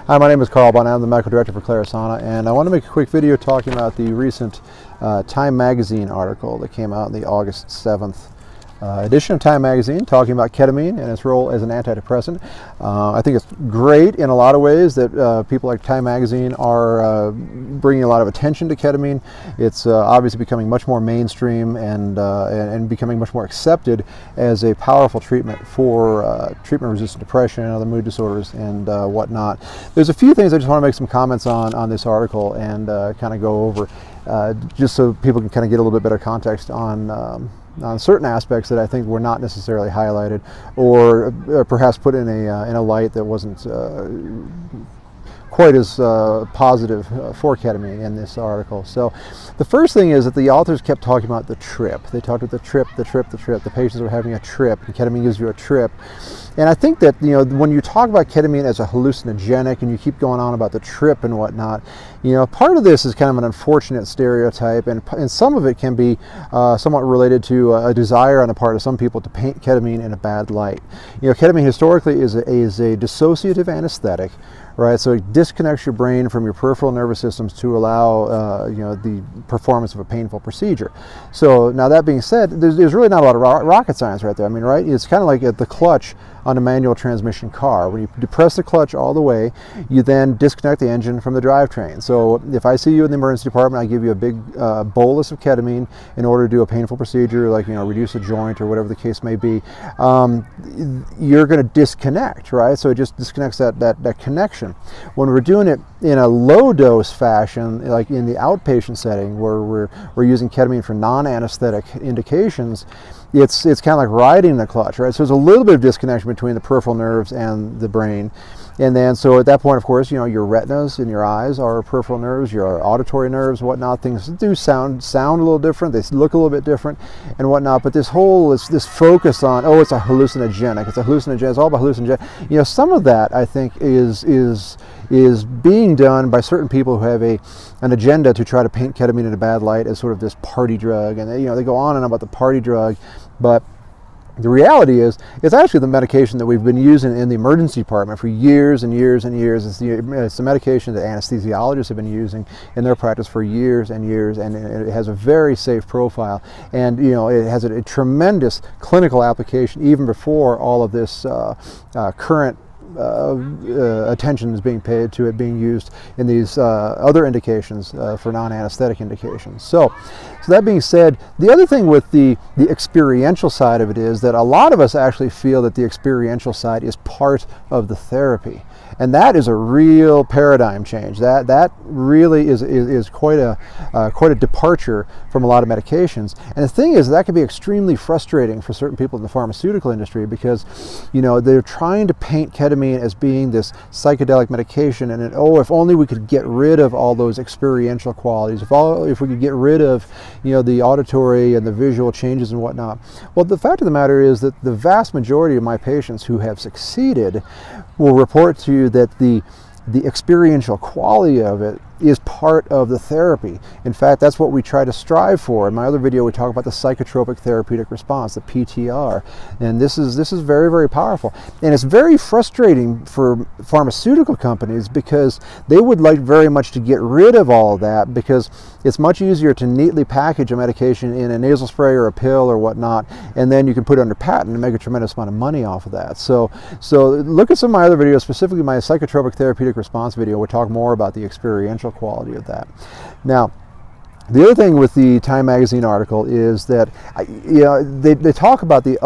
Hi, my name is Carl Bonn. I'm the medical director for Klarisana, and I want to make a quick video talking about the recent Time Magazine article that came out in the August 7th edition of Time Magazine, talking about ketamine and its role as an antidepressant. I think it's great in a lot of ways that people like Time Magazine are bringing a lot of attention to ketamine. It's obviously becoming much more mainstream and becoming much more accepted as a powerful treatment for treatment-resistant depression and other mood disorders and whatnot. There's a few things I just want to make some comments on this article and kind of go over, just so people can kind of get a little bit better context on certain aspects that I think were not necessarily highlighted, or perhaps put in a light that wasn't quite as positive for ketamine in this article. So the first thing is that the authors kept talking about the trip. They talked about the trip. The patients were having a trip, and ketamine gives you a trip. And I think that, you know, when you talk about ketamine as a hallucinogenic and you keep going on about the trip and whatnot, you know, part of this is kind of an unfortunate stereotype, and some of it can be somewhat related to a desire on the part of some people to paint ketamine in a bad light. You know, ketamine historically is a dissociative anesthetic, right? So it disconnects your brain from your peripheral nervous systems to allow you know, the performance of a painful procedure. So now, that being said, there's really not a lot of rocket science right there. I mean, right? It's kind of like at the clutch on a manual transmission car. When you depress the clutch all the way, you then disconnect the engine from the drivetrain. So if I see you in the emergency department, I give you a big bolus of ketamine in order to do a painful procedure, like, you know, reduce a joint or whatever the case may be, you're going to disconnect, right? So it just disconnects that connection. When we're doing it in a low dose fashion, like in the outpatient setting where we're using ketamine for non-anesthetic indications, it's kind of like riding the clutch, right? So there's a little bit of disconnection between the peripheral nerves and the brain. And then, so at that point, of course, you know, your retinas in your eyes are peripheral nerves, your auditory nerves, whatnot. Things do sound a little different. They look a little bit different and whatnot. But this focus on, oh, it's a hallucinogenic. It's a hallucinogenic. It's all about hallucinogenic. You know, some of that, I think, is being done by certain people who have an agenda to try to paint ketamine in a bad light as sort of this party drug. And, you know, they go on and on about the party drug, but the reality is, it's actually the medication that we've been using in the emergency department for years and years and years. It's the medication that anesthesiologists have been using in their practice for years and years, and it has a very safe profile. And, you know, it has a tremendous clinical application even before all of this current attention is being paid to it being used in these other indications for non-anesthetic indications. So that being said, the other thing with the experiential side of it is that a lot of us actually feel that the experiential side is part of the therapy. And that is a real paradigm change. That really is quite a departure from a lot of medications. And the thing is, that can be extremely frustrating for certain people in the pharmaceutical industry, because, you know, they're trying to paint ketamine as being this psychedelic medication, and oh, if only we could get rid of all those experiential qualities, if we could get rid of, you know, the auditory and the visual changes and whatnot. Well, the fact of the matter is that the vast majority of my patients who have succeeded will report to you that the experiential quality of it is part of the therapy. In fact, that's what we try to strive for. In my other video, we talk about the Psychotropic Therapeutic Response, the PTR, and this is very, very powerful. And it's very frustrating for pharmaceutical companies, because they would like very much to get rid of all of that, because it's much easier to neatly package a medication in a nasal spray or a pill or whatnot, and then you can put it under patent and make a tremendous amount of money off of that. So look at some of my other videos, specifically my Psychotropic Therapeutic Response video. We'll talk more about the experiential quality of that. Now, the other thing with the Time Magazine article is that, you know, they talk about the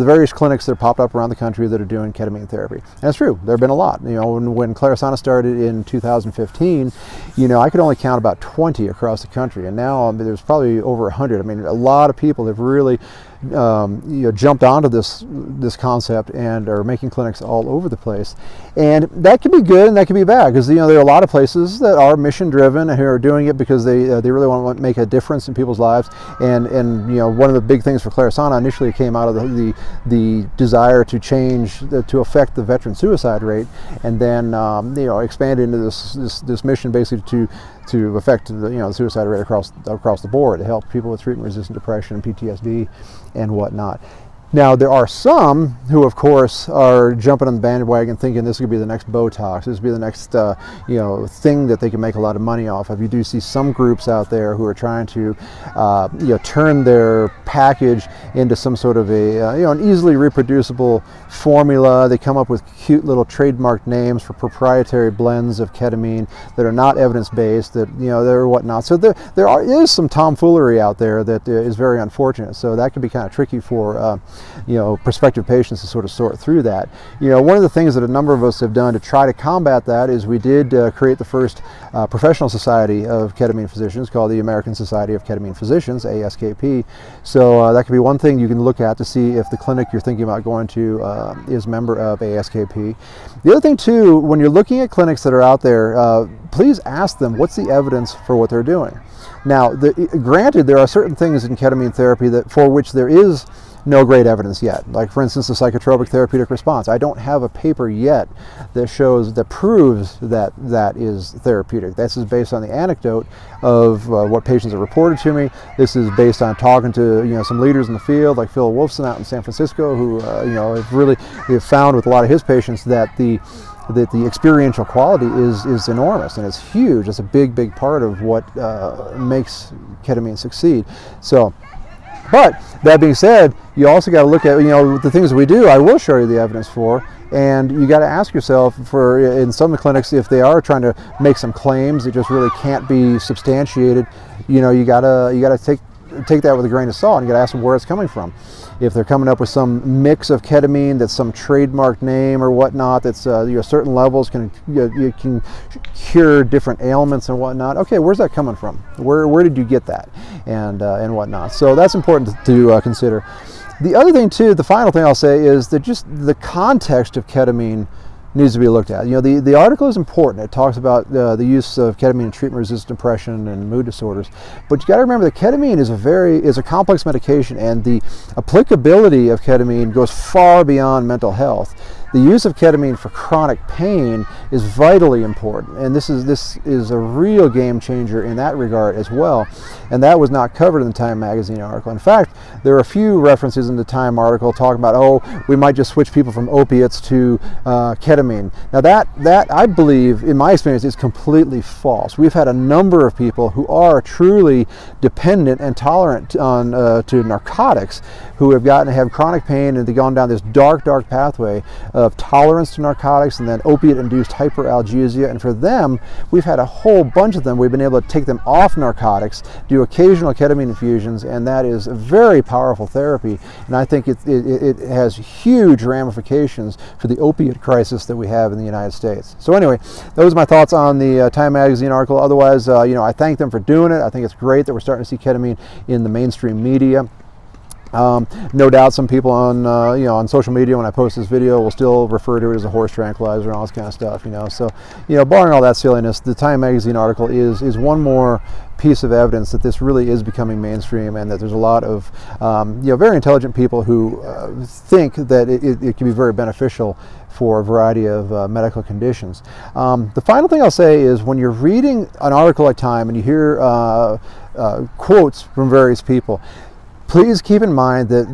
various clinics that popped up around the country that are doing ketamine therapy. And it's true, there have been a lot. You know, when Klarisana started in 2015, you know, I could only count about 20 across the country, and now there's probably over 100. I mean, a lot of people have really you know, jumped onto this concept and are making clinics all over the place. And that can be good and that can be bad, because, you know, there are a lot of places that are mission driven and who are doing it because they really want to make a difference in people's lives. And you know, one of the big things for Klarisana initially came out of the desire to change, to affect the veteran suicide rate, and then you know, expanded into this mission basically to affect the suicide rate across the board, to help people with treatment-resistant depression and PTSD and whatnot. Now, there are some who, of course, are jumping on the bandwagon thinking this could be the next Botox, this could be the next thing that they can make a lot of money off of. You do see some groups out there who are trying to turn their package into some sort of an easily reproducible formula. They come up with cute little trademarked names for proprietary blends of ketamine that are not evidence-based, that they're whatnot. So there is some tomfoolery out there that is very unfortunate. So that can be kind of tricky for prospective patients to sort of sort through that. One of the things that a number of us have done to try to combat that is we did create the first professional society of ketamine physicians called the American Society of Ketamine Physicians, ASKP. So that could be one thing you can look at to see if the clinic you're thinking about going to is a member of ASKP. The other thing too, when you're looking at clinics that are out there, please ask them what's the evidence for what they're doing. Now, granted, there are certain things in ketamine therapy for which there is no great evidence yet. Like, for instance, the Psychotropic Therapeutic Response. I don't have a paper yet that proves that is therapeutic. This is based on the anecdote of what patients have reported to me. This is based on talking to some leaders in the field, like Phil Wolfson out in San Francisco, who have found with a lot of his patients that the experiential quality is enormous, and it's huge. It's a big part of what makes ketamine succeed. So, but that being said, you also got to look at the things we do. I will show you the evidence for, and you got to ask yourself, in some of the clinics, if they are trying to make some claims that just really can't be substantiated, you gotta take that with a grain of salt, and you got to ask them where it's coming from. If they're coming up with some mix of ketamine that's some trademark name or whatnot, that's certain levels can cure different ailments and whatnot. Okay, where's that coming from? Where did you get that, and whatnot? So that's important to consider. The other thing too, the final thing I'll say is that just the context of ketamine needs to be looked at. The article is important. It talks about the use of ketamine in treatment-resistant depression and mood disorders. But you got to remember that ketamine is a complex medication, and the applicability of ketamine goes far beyond mental health. The use of ketamine for chronic pain is vitally important, and this is a real game changer in that regard as well. And that was not covered in the Time magazine article. In fact, there are a few references in the Time article talking about, we might just switch people from opiates to ketamine. Now that I believe, in my experience, is completely false. We've had a number of people who are truly dependent and tolerant to narcotics, who have chronic pain, and they've gone down this dark pathway of tolerance to narcotics and then opiate-induced hyperalgesia. And for them, we've had a whole bunch of them. We've been able to take them off narcotics, do occasional ketamine infusions, and that is a very powerful therapy. And I think it has huge ramifications for the opiate crisis that we have in the United States. So anyway, those are my thoughts on the Time magazine article. Otherwise, I thank them for doing it. I think it's great that we're starting to see ketamine in the mainstream media. No doubt some people on social media, when I post this video, will still refer to it as a horse tranquilizer and all this kind of stuff, So, barring all that silliness, the Time magazine article is one more piece of evidence that this really is becoming mainstream, and that there's a lot of very intelligent people who think that it can be very beneficial for a variety of medical conditions. The final thing I'll say is, when you're reading an article like Time and you hear quotes from various people, please keep in mind that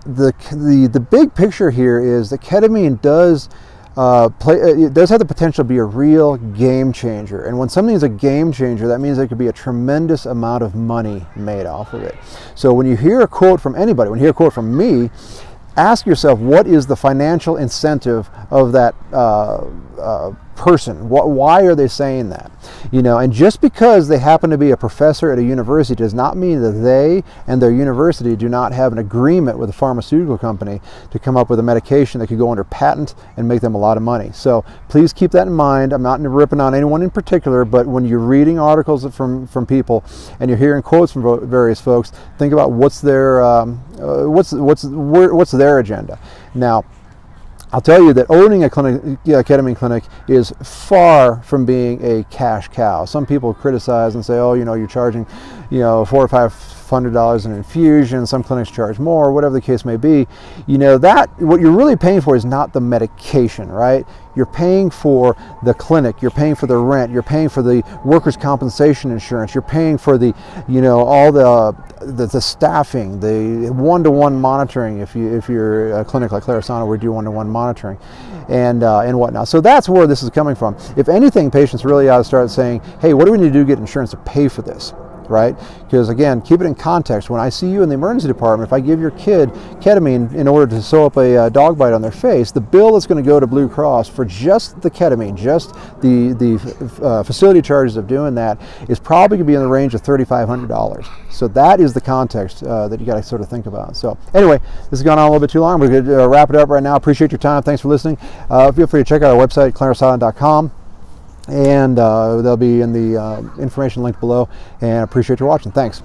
the big picture here is that ketamine does have the potential to be a real game changer. And when something is a game changer, that means there could be a tremendous amount of money made off of it. So when you hear a quote from anybody, when you hear a quote from me, ask yourself, what is the financial incentive of that person? Why are they saying that? And just because they happen to be a professor at a university does not mean that they and their university do not have an agreement with a pharmaceutical company to come up with a medication that could go under patent and make them a lot of money. So please keep that in mind. I'm not ripping on anyone in particular, but when you're reading articles from people and you're hearing quotes from various folks, think about what's their agenda. Now, I'll tell you that owning a ketamine clinic is far from being a cash cow. Some people criticize and say, you're charging, $4,000 or $100 an infusion, some clinics charge more, whatever the case may be, you know, that what you're really paying for is not the medication, right? You're paying for the clinic, you're paying for the rent, you're paying for the workers' compensation insurance, you're paying for the, you know, all the staffing, the one-to-one monitoring if you're a clinic like Klarisana where we do one-to-one monitoring and whatnot. So that's where this is coming from. If anything, patients really ought to start saying, hey, what do we need to do to get insurance to pay for this? Right? Because again, keep it in context. When I see you in the emergency department, if I give your kid ketamine in order to sew up a dog bite on their face, the bill that's going to go to Blue Cross for just the ketamine, just the facility charges of doing that, is probably going to be in the range of $3,500. So that is the context that you got to sort of think about. So anyway, this has gone on a little bit too long. We're going to wrap it up right now. Appreciate your time. Thanks for listening. Feel free to check out our website, klarisana.com. And they'll be in the information link below, and appreciate your watching. Thanks.